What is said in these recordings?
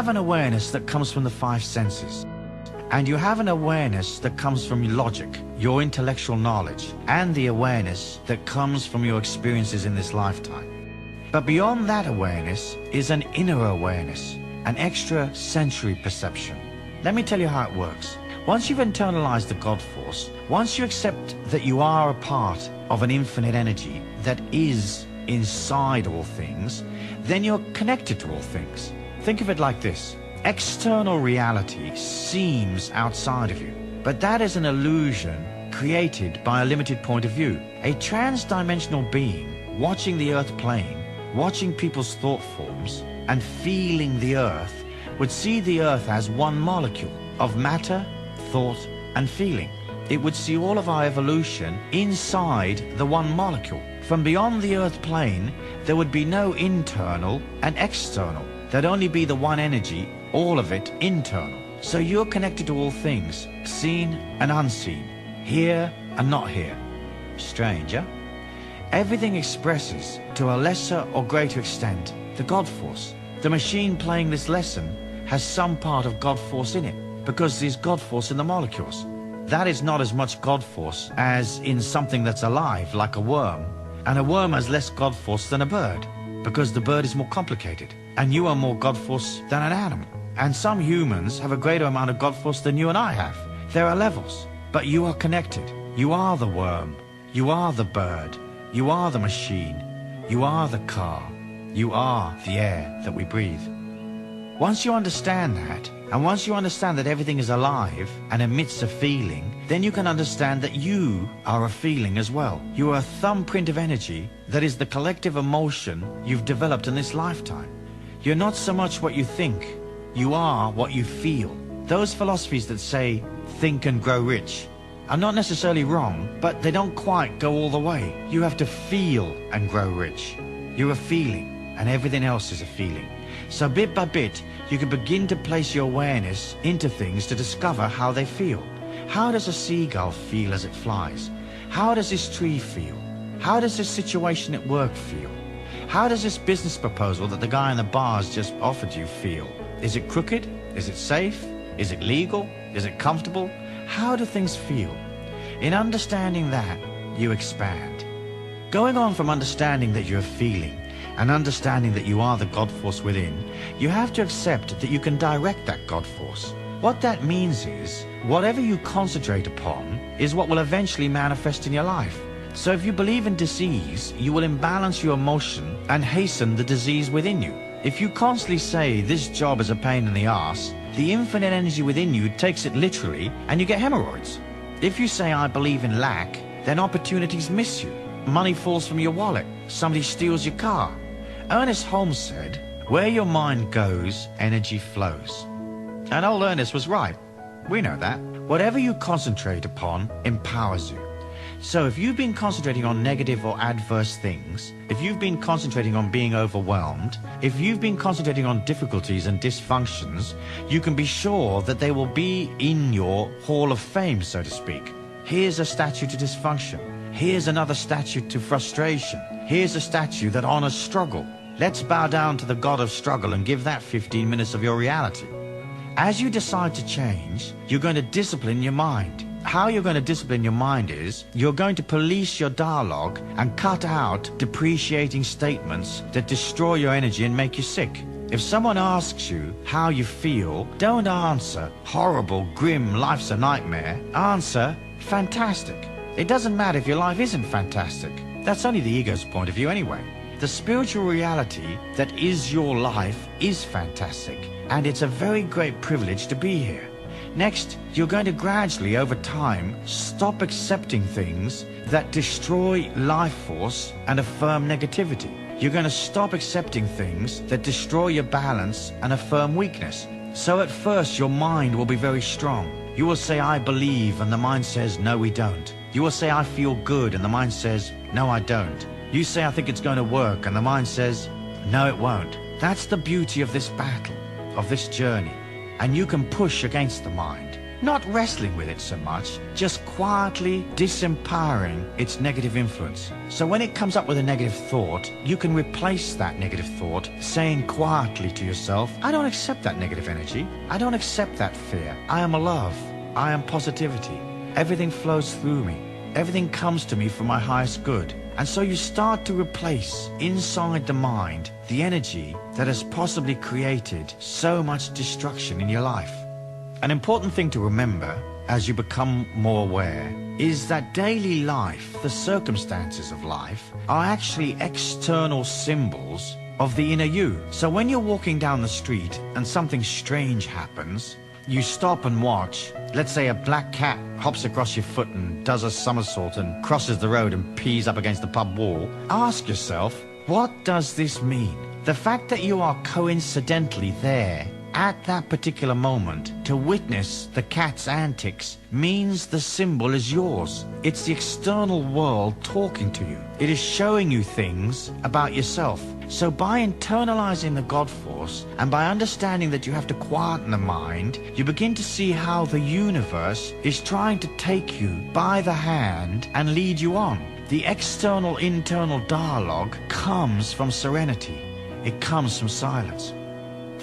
have an awareness that comes from the five senses. And you have an awareness that comes from your logic, your intellectual knowledge, and the awareness that comes from your experiences in this lifetime. But beyond that awareness is an inner awareness, an extra sensory perception. Let me tell you how it works. Once you've internalized the God force, once you accept that you are a part of an infinite energy that is inside all things, then you're connected to all things. Think of it like this. External reality seems outside of you, but that is an illusion created by a limited point of view. A trans-dimensional being watching the earth plane, watching people's thought forms, and feeling the earth would see the earth as one molecule of matter, thought, and feeling. It would see all of our evolution inside the one molecule. From beyond the earth plane, there would be no internal and external. There'd only be the one energy, all of it internal. So you're connected to all things, seen and unseen, here and not here. Strange, huh? Everything expresses, to a lesser or greater extent, the God force. The machine playing this lesson has some part of God force in it, because there's God force in the molecules. That is not as much God force as in something that's alive, like a worm. And a worm has less God force than a bird, because the bird is more complicated. And you are more God force than an animal. And some humans have a greater amount of God force than you and I have. There are levels, but you are connected. You are the worm. You are the bird. You are the machine. You are the car. You are the air that we breathe. Once you understand that, and once you understand that everything is alive and emits a feeling, then you can understand that you are a feeling as well. You are a thumbprint of energy that is the collective emotion you've developed in this lifetime. You're not so much what you think, you are what you feel. Those philosophies that say, think and grow rich, are not necessarily wrong, but they don't quite go all the way. You have to feel and grow rich. You're a feeling, and everything else is a feeling. So bit by bit, you can begin to place your awareness into things to discover how they feel. How does a seagull feel as it flies? How does this tree feel? How does this situation at work feel? How does this business proposal that the guy in the bar's just offered you feel? Is it crooked? Is it safe? Is it legal? Is it comfortable? How do things feel? In understanding that, you expand. Going on from understanding that you're feeling and understanding that you are the God force within, you have to accept that you can direct that God force. What that means is, whatever you concentrate upon is what will eventually manifest in your life. So if you believe in disease, you will imbalance your emotion and hasten the disease within you. If you constantly say, this job is a pain in the ass, the infinite energy within you takes it literally and you get hemorrhoids. If you say, I believe in lack, then opportunities miss you. Money falls from your wallet. Somebody steals your car. Ernest Holmes said, where your mind goes, energy flows. And old Ernest was right. We know that. Whatever you concentrate upon empowers you. So if you've been concentrating on negative or adverse things, if you've been concentrating on being overwhelmed, if you've been concentrating on difficulties and dysfunctions, you can be sure that they will be in your hall of fame, so to speak. Here's a statue to dysfunction. Here's another statue to frustration. Here's a statue that honors struggle. Let's bow down to the god of struggle and give that 15 minutes of your reality. As you decide to change, you're going to discipline your mind. How you're going to discipline your mind is, you're going to police your dialogue and cut out depreciating statements that destroy your energy and make you sick. If someone asks you how you feel, don't answer, horrible, grim, life's a nightmare. Answer, fantastic. It doesn't matter if your life isn't fantastic. That's only the ego's point of view anyway. The spiritual reality that is your life is fantastic, and it's a very great privilege to be here. Next, you're going to gradually, over time, stop accepting things that destroy life force and affirm negativity. You're going to stop accepting things that destroy your balance and affirm weakness. So at first, your mind will be very strong. You will say, I believe, and the mind says, no, we don't. You will say, I feel good, and the mind says, no, I don't. You say, I think it's going to work, and the mind says, no, it won't. That's the beauty of this battle, of this journey. And you can push against the mind. not wrestling with it so much, just quietly disempowering its negative influence. So when it comes up with a negative thought, you can replace that negative thought, saying quietly to yourself, I don't accept that negative energy. I don't accept that fear. I am love. I am positivity. Everything flows through me. Everything comes to me for my highest good. And so you start to replace inside the mind the energy that has possibly created so much destruction in your life. An important thing to remember as you become more aware is that daily life, the circumstances of life, are actually external symbols of the inner you. So when you're walking down the street and something strange happens, you stop and watch. Let's say a black cat hops across your foot and does a somersault and crosses the road and pees up against the pub wall. Ask yourself, what does this mean? The fact that you are coincidentally there at that particular moment to witness the cat's antics means the symbol is yours. It's the external world talking to you. It is showing you things about yourself. So by internalizing the God force and by understanding that you have to quieten the mind, you begin to see how the universe is trying to take you by the hand and lead you on. The external-internal dialogue comes from serenity. It comes from silence.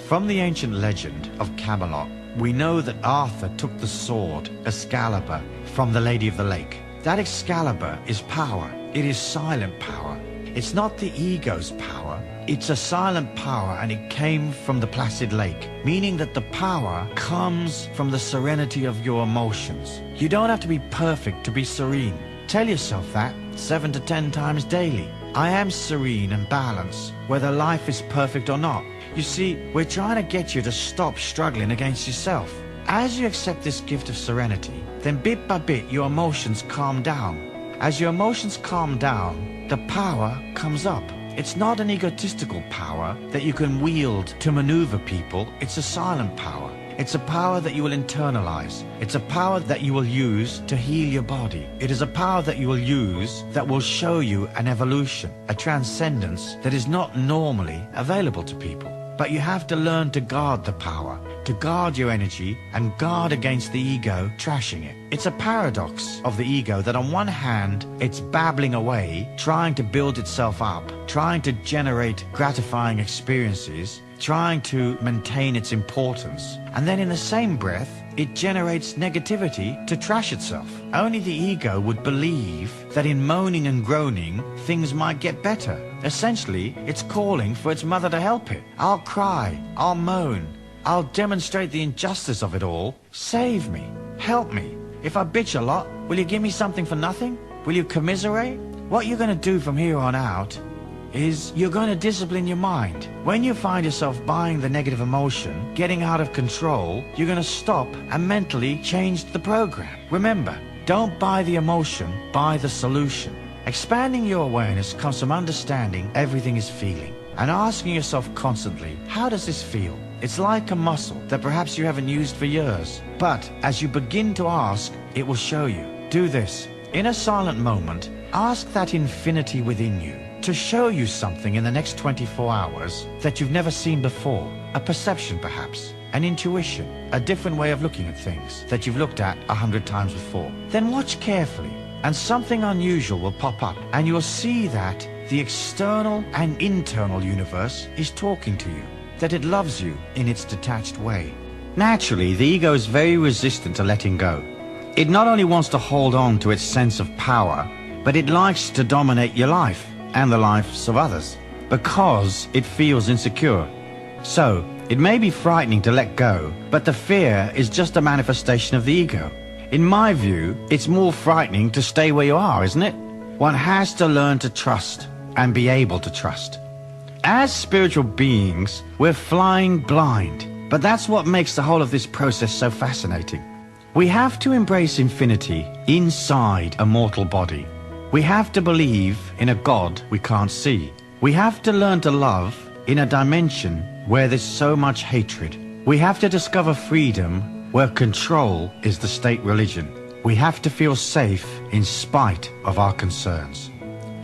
From the ancient legend of Camelot, we know that Arthur took the sword, Excalibur, from the Lady of the Lake. That Excalibur is power. It is silent power. It's not the ego's power. It's a silent power, and it came from the placid lake, meaning that the power comes from the serenity of your emotions. You don't have to be perfect to be serene. Tell yourself that 7 to 10 times daily. I am serene and balanced, whether life is perfect or not. You see, we're trying to get you to stop struggling against yourself. As you accept this gift of serenity, then bit by bit your emotions calm down. As your emotions calm down, the power comes up. It's not an egotistical power that you can wield to maneuver people. It's a silent power. It's a power that you will internalize. It's a power that you will use to heal your body. It is a power that you will use that will show you an evolution, a transcendence that is not normally available to people. But you have to learn to guard the power, to guard your energy and guard against the ego trashing it. It's a paradox of the ego that on one hand, it's babbling away, trying to build itself up, trying to generate gratifying experiences, trying to maintain its importance. And then in the same breath, it generates negativity to trash itself. Only the ego would believe that in moaning and groaning, things might get better. Essentially, it's calling for its mother to help it. I'll cry, I'll moan, I'll demonstrate the injustice of it all. Save me, help me. If I bitch a lot, will you give me something for nothing? Will you commiserate? What you're going to do from here on out is you're going to discipline your mind. When you find yourself buying the negative emotion, getting out of control, you're going to stop and mentally change the program. Remember, don't buy the emotion, buy the solution. Expanding your awareness comes from understanding everything is feeling and asking yourself constantly, how does this feel? It's like a muscle that perhaps you haven't used for years. But as you begin to ask, it will show you. Do this. In a silent moment, ask that infinity within you to show you something in the next 24 hours that you've never seen before. A perception perhaps, an intuition, a different way of looking at things that you've looked at 100 times before. Then watch carefully and something unusual will pop up and you'll see that the external and internal universe is talking to you, that it loves you in its detached way. Naturally, the ego is very resistant to letting go. It not only wants to hold on to its sense of power, but it likes to dominate your life and the lives of others because it feels insecure. So, it may be frightening to let go, but the fear is just a manifestation of the ego. In my view, it's more frightening to stay where you are, isn't it? One has to learn to trust and be able to trust. As spiritual beings, we're flying blind, but that's what makes the whole of this process so fascinating. We have to embrace infinity inside a mortal body. We have to believe in a God we can't see. We have to learn to love in a dimension where there's so much hatred. We have to discover freedom where control is the state religion. We have to feel safe in spite of our concerns.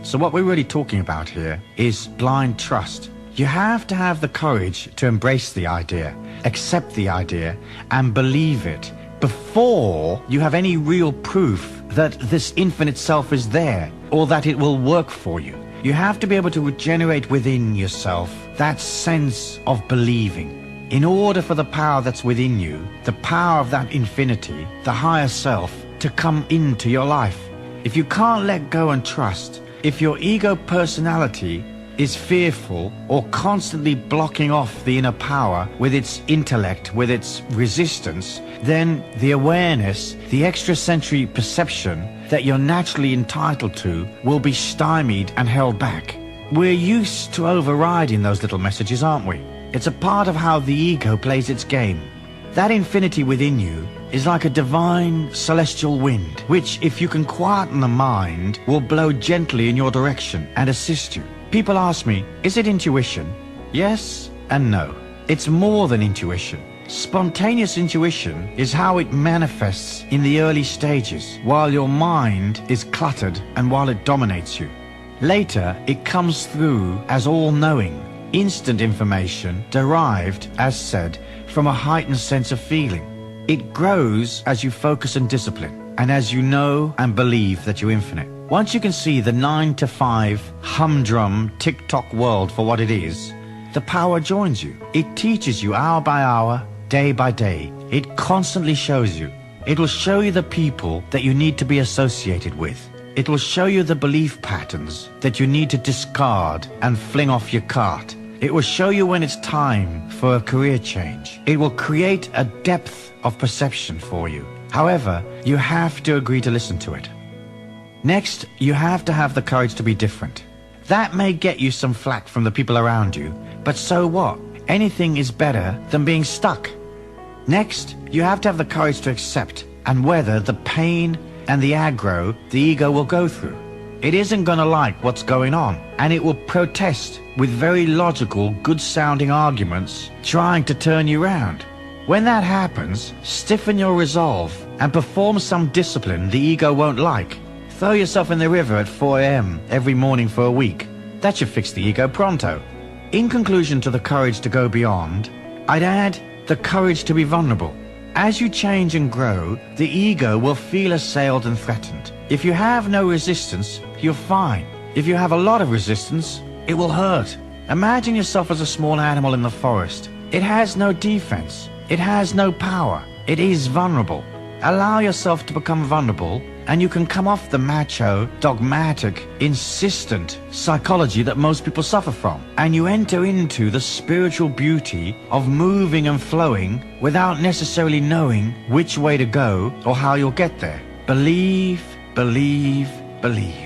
So what we're really talking about here is blind trust. You have to have the courage to embrace the idea, accept the idea, and believe it. before you have any real proof that this infinite self is there or that it will work for you. You have to be able to regenerate within yourself that sense of believing. In order for the power that's within you, the power of that infinity, the higher self, to come into your life. If you can't let go and trust, if your ego personality is fearful or constantly blocking off the inner power with its intellect, with its resistance, then the awareness, the extrasensory perception that you're naturally entitled to will be stymied and held back. We're used to overriding those little messages, aren't we? It's a part of how the ego plays its game. That infinity within you is like a divine celestial wind, which, if you can quieten the mind, will blow gently in your direction and assist you. People ask me, is it intuition? Yes and no. It's more than intuition. Spontaneous intuition is how it manifests in the early stages, while your mind is cluttered and while it dominates you. Later, it comes through as all-knowing, instant information derived, as said, from a heightened sense of feeling. It grows as you focus and discipline, and as you know and believe that you're infinite. Once you can see the 9-to-5 humdrum tick-tock world for what it is, the power joins you. It teaches you hour by hour, day by day. It constantly shows you. It will show you the people that you need to be associated with. It will show you the belief patterns that you need to discard and fling off your cart. It will show you when it's time for a career change. It will create a depth of perception for you. However, you have to agree to listen to it. Next, you have to have the courage to be different. That may get you some flack from the people around you, but so what? Anything is better than being stuck. Next, you have to have the courage to accept and weather the pain and the aggro the ego will go through. It isn't going to like what's going on, and it will protest with very logical, good-sounding arguments trying to turn you round. When that happens, stiffen your resolve and perform some discipline the ego won't like. Throw yourself in the river at 4 a.m. every morning for a week. That should fix the ego pronto. In conclusion to the courage to go beyond, I'd add the courage to be vulnerable. As you change and grow, the ego will feel assailed and threatened. If you have no resistance, you're fine. If you have a lot of resistance, it will hurt. Imagine yourself as a small animal in the forest. It has no defense. It has no power. It is vulnerable. Allow yourself to become vulnerable, and you can come off the macho, dogmatic, insistent psychology that most people suffer from. And you enter into the spiritual beauty of moving and flowing without necessarily knowing which way to go or how you'll get there. Believe, believe, believe.